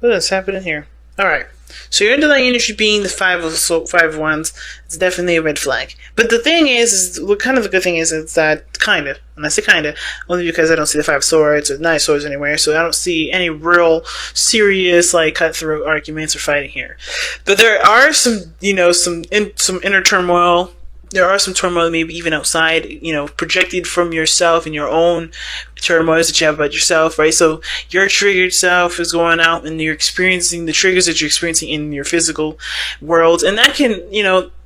What is happening here? Alright. So your underlying energy being the five of wands, it's definitely a red flag. But the thing is what kind of the good thing is that kinda, and I say kinda, only because I don't see the 5 of swords or 9 of swords anywhere, so I don't see any real serious like cutthroat arguments or fighting here. But there are some, some inner turmoil. There are some turmoil, maybe even outside, projected from yourself and your own turmoils that you have about yourself, right? So your triggered self is going out and you're experiencing the triggers that you're experiencing in your physical world. And that can,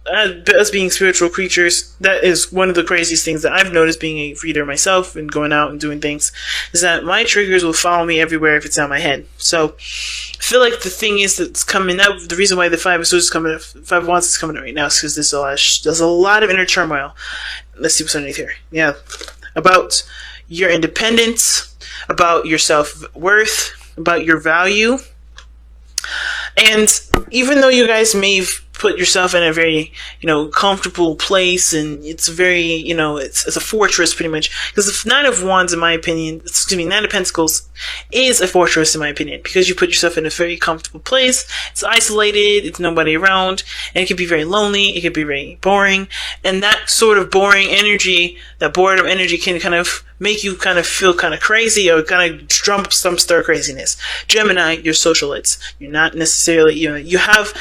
us being spiritual creatures, that is one of the craziest things that I've noticed being a reader myself and going out and doing things, is that my triggers will follow me everywhere if it's on my head. So I feel like the thing is that's coming up, the reason why the 5 of swords is coming up, 5 of wands is coming up right now is because there's a lot of inner turmoil. Let's see what's underneath here. Yeah. About your independence, about your self-worth, about your value. And even though you guys may put yourself in a very, comfortable place, and it's very, it's a fortress pretty much, because the 9 of wands, in my opinion, 9 of pentacles is a fortress in my opinion, because you put yourself in a very comfortable place. It's isolated, it's nobody around, and it can be very lonely, it can be very boring, and that sort of boring energy, that boredom energy can kind of make you kind of feel kind of crazy, or kind of drum up some stir craziness. Gemini, you're socialites. You're not necessarily, you have,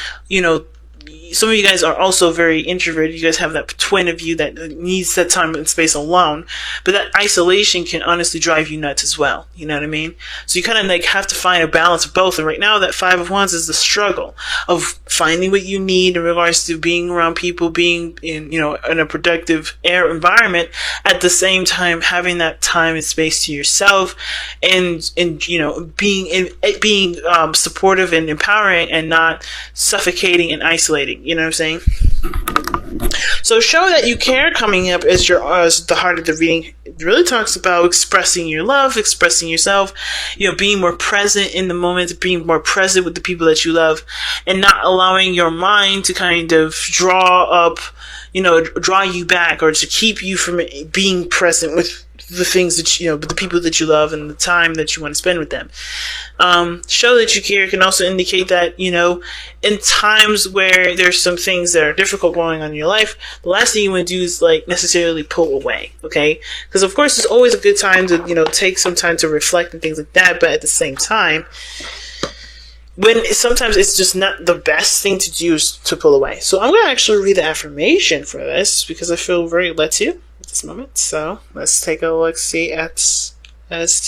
some of you guys are also very introverted. You guys have that twin of you that needs that time and space alone. But that isolation can honestly drive you nuts as well. You know what I mean? So you kind of have to find a balance of both. And right now, that 5 of wands is the struggle of finding what you need in regards to being around people, being in, in a productive air environment, at the same time having that time and space to yourself, and being supportive and empowering, and not suffocating and isolating. You know what I'm saying? So show that you care coming up as the heart of the reading. It really talks about expressing your love, expressing yourself, being more present in the moment, being more present with the people that you love, and not allowing your mind to kind of draw you back, or to keep you from being present with the things that with the people that you love and the time that you want to spend with them. Show that you care can also indicate that, in times where there's some things that are difficult going on in your life, the last thing you want to do is necessarily pull away, okay? Because of course it's always a good time to, take some time to reflect and things like that, but at the same time, sometimes it's just not the best thing to do is to pull away. So I'm going to actually read the affirmation for this, because I feel very led to at this moment. So let's take a look, see as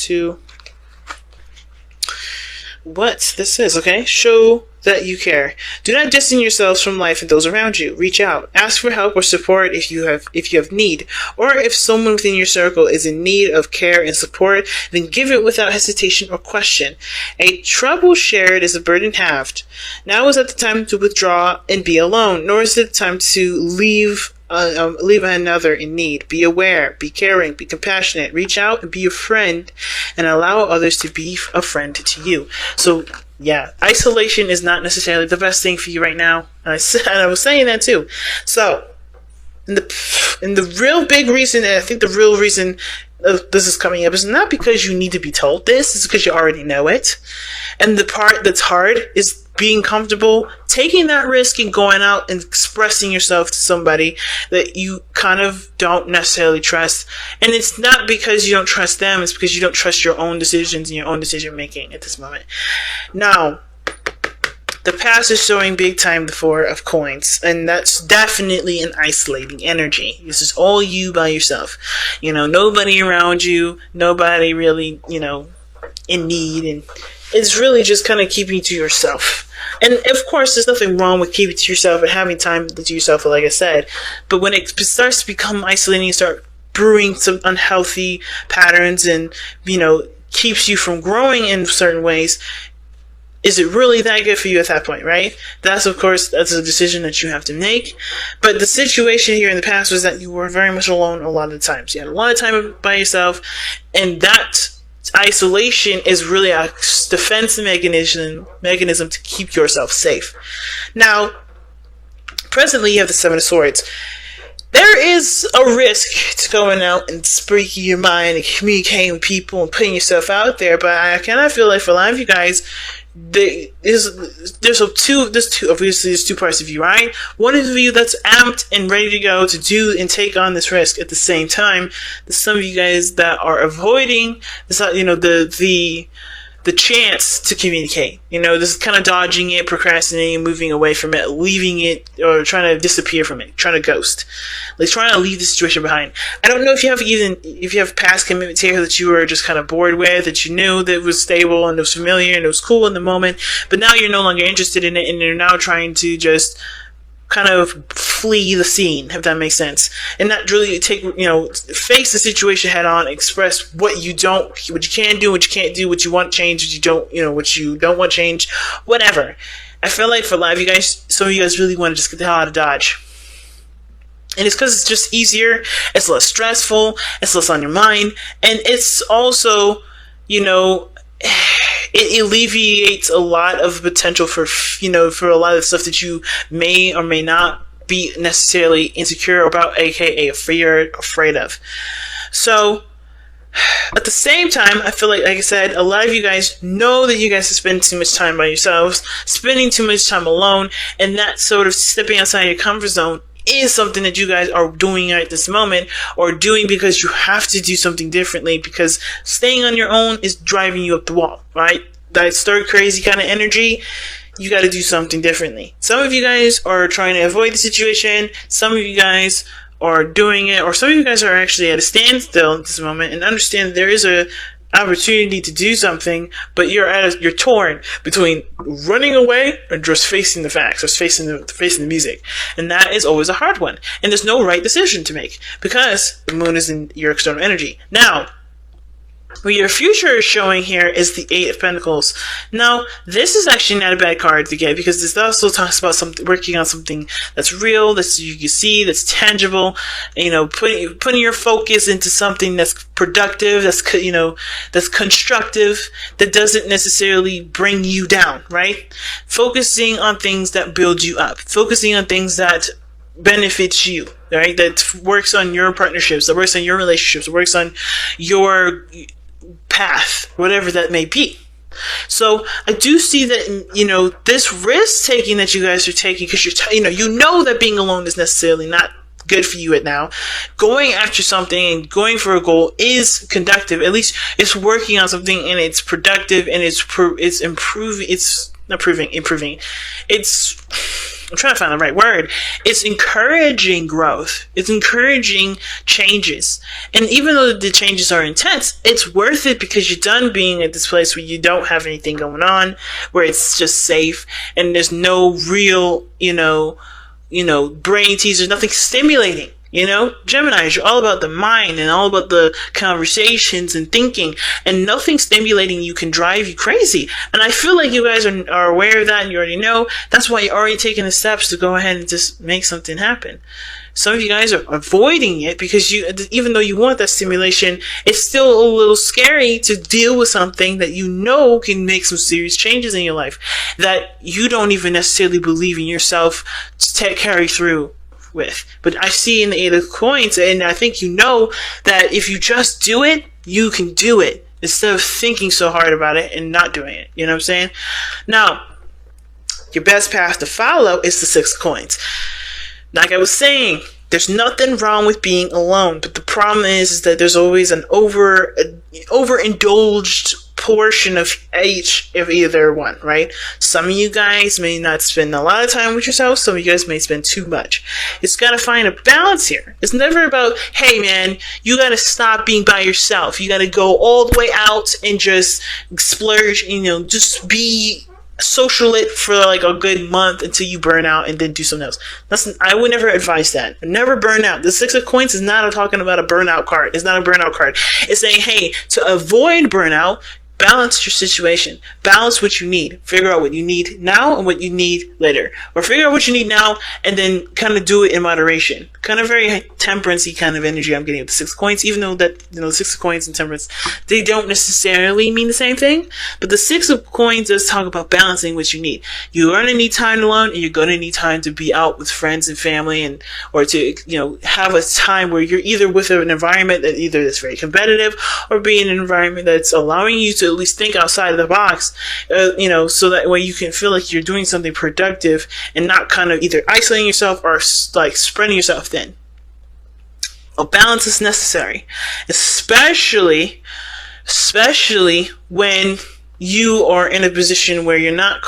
to what this is. Okay, show that you care. Do not distance yourselves from life and those around you. Reach out. Ask for help or support if you have need, or if someone within your circle is in need of care and support, then give it without hesitation or question. A trouble shared is a burden halved. Now is not the time to withdraw and be alone, nor is it the time to leave another in need. Be aware, be caring, be compassionate, reach out and be a friend, and allow others to be a friend to you. So yeah, isolation is not necessarily the best thing for you right now. And I was saying that too. So, and the real big reason, and I think the real reason this is coming up, is not because you need to be told this, it's because you already know it. And the part that's hard is being comfortable, taking that risk and going out and expressing yourself to somebody that you kind of don't necessarily trust. And it's not because you don't trust them, it's because you don't trust your own decisions and your own decision making at this moment. Now, the past is showing big time the 4 of coins, and that's definitely an isolating energy. This is all you by yourself. Nobody around you, nobody really, in need, and it's really just kind of keeping to yourself. And of course, there's nothing wrong with keeping to yourself and having time to yourself, like I said. But when it starts to become isolating, you start brewing some unhealthy patterns and, keeps you from growing in certain ways, is it really that good for you at that point, right? That's a decision that you have to make. But the situation here in the past was that you were very much alone a lot of the times. You had a lot of time by yourself, and that isolation is really a defense mechanism to keep yourself safe. Now, presently you have the 7 of swords. there is a risk to going out and speaking your mind and communicating with people and putting yourself out there. But I kind of feel like for a lot of you guys, there's two parts of you, right? One of you that's amped and ready to go to do and take on this risk. At the same time, there's some of you guys that are avoiding the chance to communicate. This is kind of dodging it, procrastinating, moving away from it, leaving it, or trying to disappear from it, trying to ghost. Like trying to leave the situation behind. I don't know if you have past commitments here that you were just kind of bored with, that you knew that was stable and it was familiar and it was cool in the moment, but now you're no longer interested in it and you're now trying to just kind of flee the scene, if that makes sense, and not really face the situation head on, express what you can do, what you can't do, what you want change, what you don't want change, whatever. I feel like for a lot of you guys, some of you guys really want to just get the hell out of Dodge. And it's because it's just easier, it's less stressful, it's less on your mind, and it's also, it alleviates a lot of potential for a lot of stuff that you may or may not be necessarily insecure about, aka afraid of. So at the same time, I feel like I said, a lot of you guys know that you guys spend too much time by yourselves, spending too much time alone, and that sort of stepping outside your comfort zone is something that you guys are doing at this moment, or doing because you have to do something differently, because staying on your own is driving you up the wall, right? That stir crazy kind of energy, you got to do something differently. Some of you guys are trying to avoid the situation, some of you guys are doing it, or some of you guys are actually at a standstill at this moment and understand that there is a opportunity to do something, but you're torn between running away or just facing the facts, or facing the music, and that is always a hard one. And there's no right decision to make because the moon is in your external energy. Now, what your future is showing here is the Eight of Pentacles. Now, this is actually not a bad card to get, because this also talks about working on something that's real, that you can see, that's tangible. Putting your focus into something that's productive, that's constructive, that doesn't necessarily bring you down, right? Focusing on things that build you up, focusing on things that benefits you, right? That works on your partnerships, that works on your relationships, that works on your path, whatever that may be. So I do see that, this risk taking that you guys are taking, because you know that being alone is necessarily not good for you right now. Going after something and going for a goal is conductive. At least it's working on something and it's productive and it's improving. It's not improving. I'm trying to find the right word. It's encouraging growth. It's encouraging changes. And even though the changes are intense, it's worth it because you're done being at this place where you don't have anything going on, where it's just safe and there's no real, brain teasers, nothing stimulating. Geminis, you're all about the mind and all about the conversations and thinking, and nothing stimulating you can drive you crazy. And I feel like you guys are aware of that, and you already know. That's why you're already taking the steps to go ahead and just make something happen. Some of you guys are avoiding it because even though you want that stimulation, it's still a little scary to deal with something that can make some serious changes in your life that you don't even necessarily believe in yourself to carry through with. But I see in the Eight of Coins, and I think that if you just do it, you can do it instead of thinking so hard about it and not doing it. You know what I'm saying? Now, your best path to follow is the Six of Coins. Like I was saying, there's nothing wrong with being alone, but the problem is that there's always an overindulged portion of each of either one, right? Some of you guys may not spend a lot of time with yourself. Some of you guys may spend too much. It's got to find a balance here. It's never about, hey man, you got to stop being by yourself. You got to go all the way out and just splurge, just be socialite for like a good month until you burn out and then do something else. I would never advise that. Never burn out. The Six of Coins is not talking about a burnout card. It's not a burnout card. It's saying, hey, to avoid burnout, balance your situation. Balance what you need. Figure out what you need now and what you need later. Or figure out what you need now and then kind of do it in moderation. Kind of very temperance-y kind of energy I'm getting with the 6 of coins, even though that, the 6 of coins and temperance, they don't necessarily mean the same thing. But the 6 of coins does talk about balancing what you need. You're going to need time alone, and you're going to need time to be out with friends and family, and or to have a time where you're either with an environment that either is very competitive, or be in an environment that's allowing you to at least think outside of the box, so that way you can feel like you're doing something productive and not kind of either isolating yourself or like spreading yourself thin. A balance is necessary, especially when you are in a position where you're not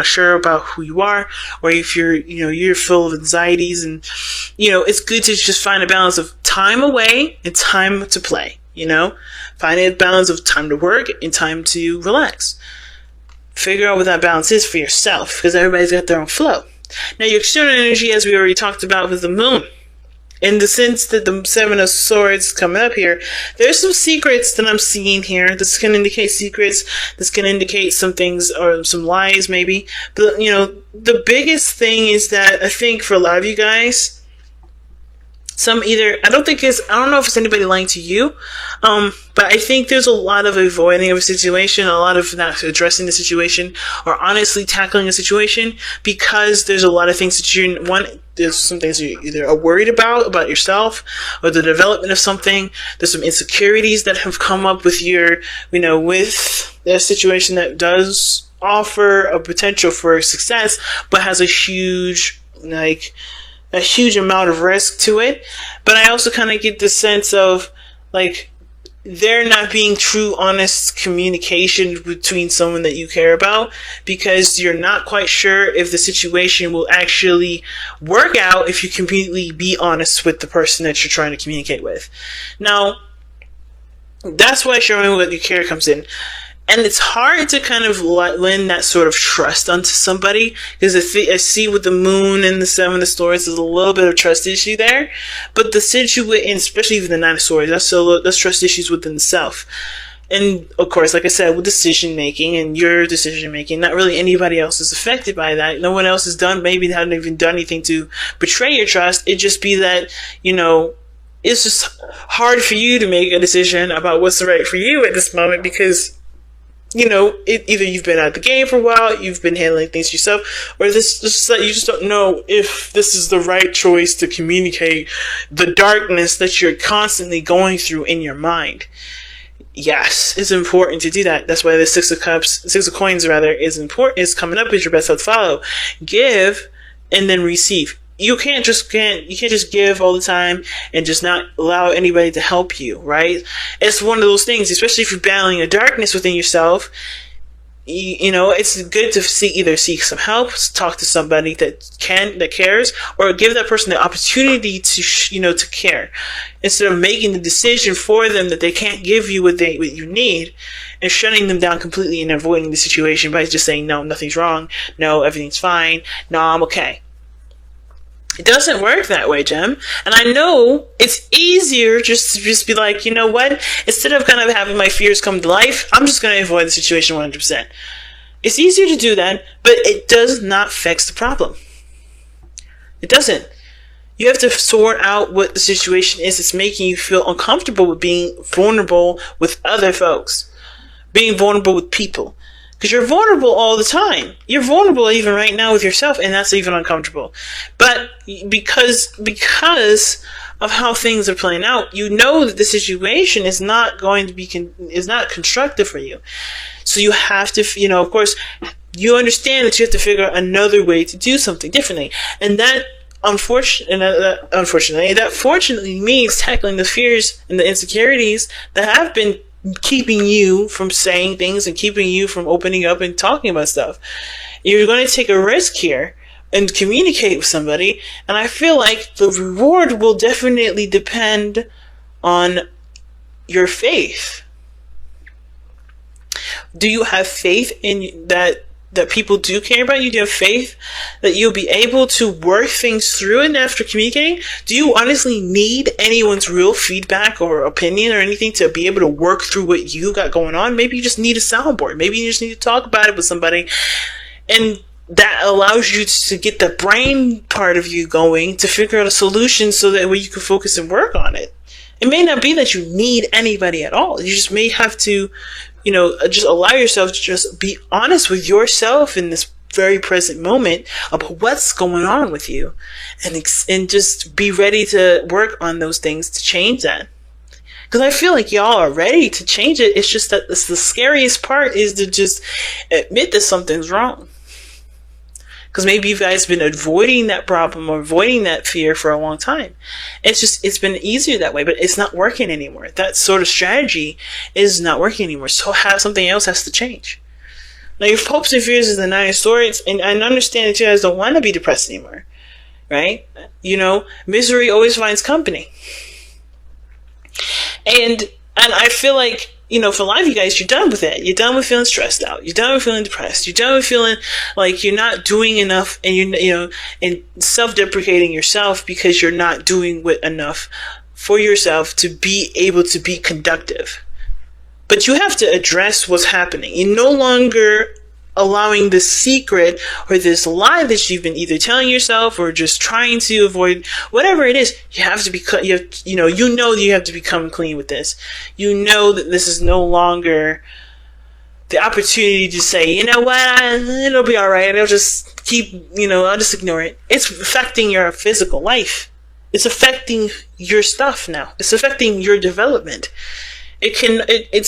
sure about who you are, or if you're full of anxieties, and it's good to just find a balance of time away and time to play. Find a balance of time to work and time to relax. Figure out what that balance is for yourself, because everybody's got their own flow. Now, your external energy, as we already talked about with the moon, in the sense that the 7 of Swords coming up here, there's some secrets that I'm seeing here. This can indicate secrets. This can indicate some things, or some lies maybe. But, the biggest thing is that I think for a lot of you guys, I don't know if it's anybody lying to you, but I think there's a lot of avoiding of a situation, a lot of not addressing the situation, or honestly tackling a situation, because there's a lot of things that there's some things you either are worried about yourself, or the development of something. There's some insecurities that have come up with with the situation that does offer a potential for success, but has a huge amount of risk to it. But I also kind of get the sense of there not being true, honest communication between someone that you care about, because you're not quite sure if the situation will actually work out if you completely be honest with the person that you're trying to communicate with. Now, that's why showing what you care comes in. And it's hard to kind of lend that sort of trust onto somebody, because I see with the moon and the 7 of Swords, there's a little bit of trust issue there. But the situation, especially with the 9 of Swords, that's trust issues within the self. And of course, like I said, with decision making and your decision making, not really anybody else is affected by that. No one else maybe hadn't even done anything to betray your trust. It'd just be that, it's just hard for you to make a decision about what's right for you at this moment, because either you've been out of the game for a while, you've been handling things yourself, or you just don't know if this is the right choice to communicate the darkness that you're constantly going through in your mind. Yes, it's important to do that. That's why the 6 of Coins is coming up as your best help to follow. Give and then receive. You can't just give all the time and just not allow anybody to help you, right? It's one of those things, especially if you're battling a darkness within yourself. It's good to either seek some help, talk to somebody that cares, or give that person the opportunity to care, instead of making the decision for them that they can't give you what you need, and shutting them down completely and avoiding the situation by just saying, no, nothing's wrong, no, everything's fine, no, I'm okay. It doesn't work that way, Gem. And I know it's easier just to be like, you know what? Instead of kind of having my fears come to life, I'm just going to avoid the situation 100%. It's easier to do that, but it does not fix the problem. It doesn't. You have to sort out what the situation is that's making you feel uncomfortable with being vulnerable with other folks, being vulnerable with people. Because you're vulnerable all the time. You're vulnerable even right now with yourself, and that's even uncomfortable. But because of how things are playing out, you know that the situation is not going to be is not constructive for you. So you have to, of course, you understand that you have to figure out another way to do something differently, and that fortunately means tackling the fears and the insecurities that have been keeping you from saying things and keeping you from opening up and talking about stuff. You're going to take a risk here and communicate with somebody, and I feel like the reward will definitely depend on your faith. Do you have faith in that that people do care about you? Do you have faith that you'll be able to work things through? And after communicating, do you honestly need anyone's real feedback or opinion or anything to be able to work through what you got going on? Maybe you just need a soundboard. Maybe you just need to talk about it with somebody, and that allows you to get the brain part of you going to figure out a solution so that way you can focus and work on it. It may not be that you need anybody at all. You just may have to, just allow yourself to just be honest with yourself in this very present moment about what's going on with you, and just be ready to work on those things to change that. Because I feel like y'all are ready to change it. It's just that the scariest part is to just admit that something's wrong. Because maybe you guys have been avoiding that problem or avoiding that fear for a long time. It's been easier that way, but it's not working anymore. That sort of strategy is not working anymore. So something else has to change. Now, your hopes and fears is the nine of swords, and I understand that you guys don't want to be depressed anymore, right? Misery always finds company. And I feel like, for a lot of you guys, you're done with it. You're done with feeling stressed out. You're done with feeling depressed. You're done with feeling like you're not doing enough, and and self-deprecating yourself because you're not doing enough for yourself to be able to be conductive. But you have to address what's happening. You're no longer allowing this secret or this lie that you've been either telling yourself or just trying to avoid, whatever it is. You have to you have to become clean with this. You know that this is no longer the opportunity to say, you know what, it'll be all right. I'll just I'll just ignore it. It's affecting your physical life. It's affecting your stuff now. It's affecting your development. It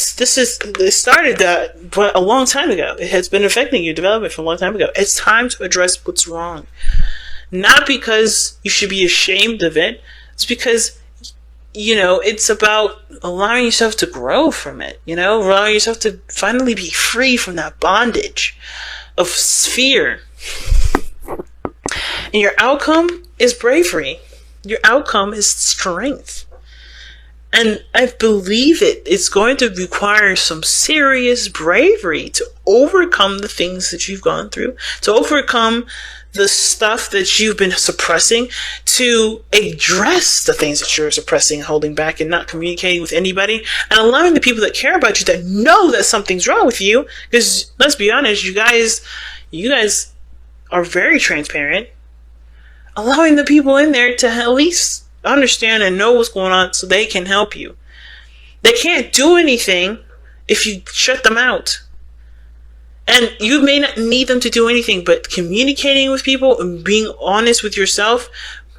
started that but a long time ago. It has been affecting your development from a long time ago. It's time to address what's wrong. Not because you should be ashamed of it. It's because, it's about allowing yourself to grow from it. Allowing yourself to finally be free from that bondage of fear. And your outcome is bravery. Your outcome is strength. And I believe it's going to require some serious bravery to overcome the things that you've gone through, to overcome the stuff that you've been suppressing, to address the things that you're suppressing, holding back, and not communicating with anybody, and allowing the people that care about you, that know that something's wrong with you, because let's be honest, you guys are very transparent, allowing the people in there to at least understand and know what's going on so they can help you. They can't do anything if you shut them out. And you may not need them to do anything, but communicating with people and being honest with yourself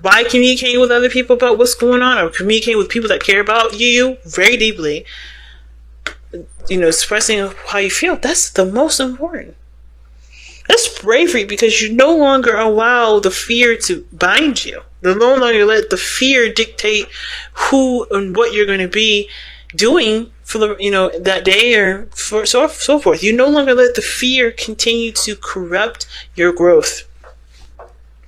by communicating with other people about what's going on, or communicating with people that care about you very deeply, expressing how you feel, that's the most important. That's bravery, because you no longer allow the fear to bind you. You no longer let the fear dictate who and what you're going to be doing for that day or so forth. You no longer let the fear continue to corrupt your growth.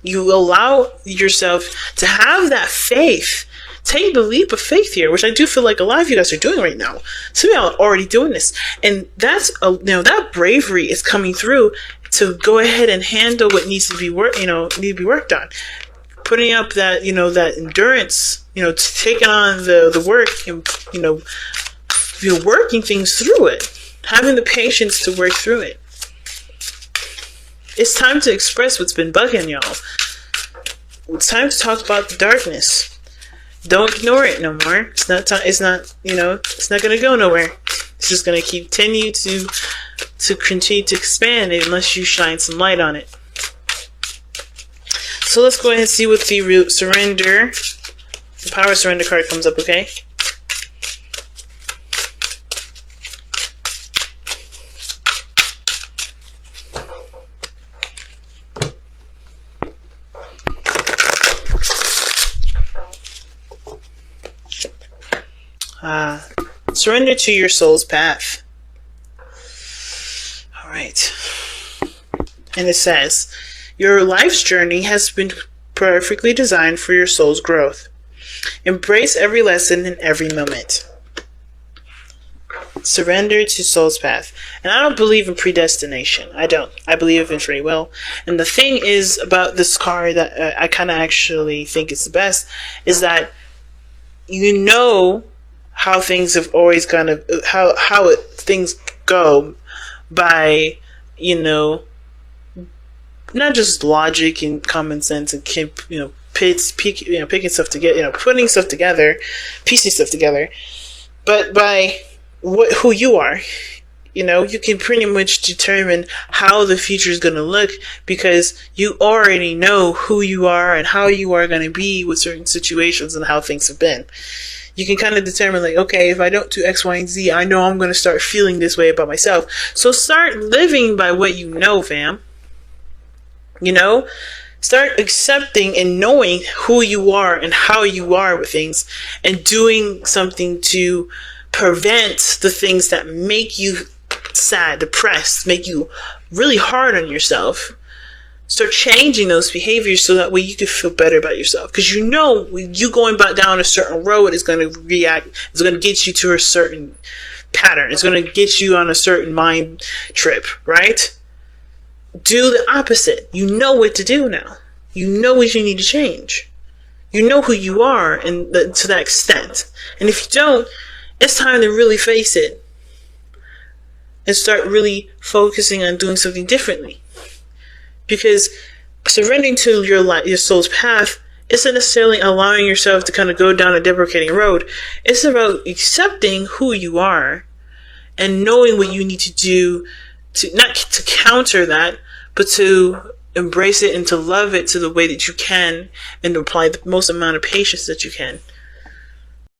You allow yourself to have that faith. Take the leap of faith here, which I do feel like a lot of you guys are doing right now. Some of y'all are already doing this, and that's that bravery is coming through to go ahead and handle what needs to be worked on. Putting up that that endurance, taking on the work, and working things through it, having the patience to work through it. It's time to express what's been bugging y'all. It's time to talk about the darkness. Don't ignore it no more. It's not going to go nowhere. It's just going to continue to continue to expand unless you shine some light on it. So let's go ahead and see what the surrender, the power surrender card comes up, okay? Surrender to your soul's path. All right. And it says, your life's journey has been perfectly designed for your soul's growth. Embrace every lesson in every moment. surrender to soul's path. And I don't believe in predestination. I don't. I believe in free will. And the thing is about this card that I kind of actually think is the best is that you know how things have always things go by, not just logic and common sense and picking stuff together, putting stuff together, piecing stuff together, but by who you are. You can pretty much determine how the future is going to look because you already know who you are and how you are going to be with certain situations and how things have been. You can kind of determine, like, okay, if I don't do X, Y, and Z, I know I'm going to start feeling this way about myself. So start living by what you know, fam. Start accepting and knowing who you are and how you are with things and doing something to prevent the things that make you sad, depressed, make you really hard on yourself. Start changing those behaviors so that way you can feel better about yourself. Because you going back down a certain road is going to it's going to get you to a certain pattern. It's going to get you on a certain mind trip, right? Do the opposite. You know what to do now. You know what you need to change. You know who you are to that extent. And if you don't, it's time to really face it and start really focusing on doing something differently. Because surrendering to your soul's path isn't necessarily allowing yourself to kind of go down a deprecating road. It's about accepting who you are and knowing what you need to do not to counter that, but to embrace it and to love it to the way that you can and to apply the most amount of patience that you can.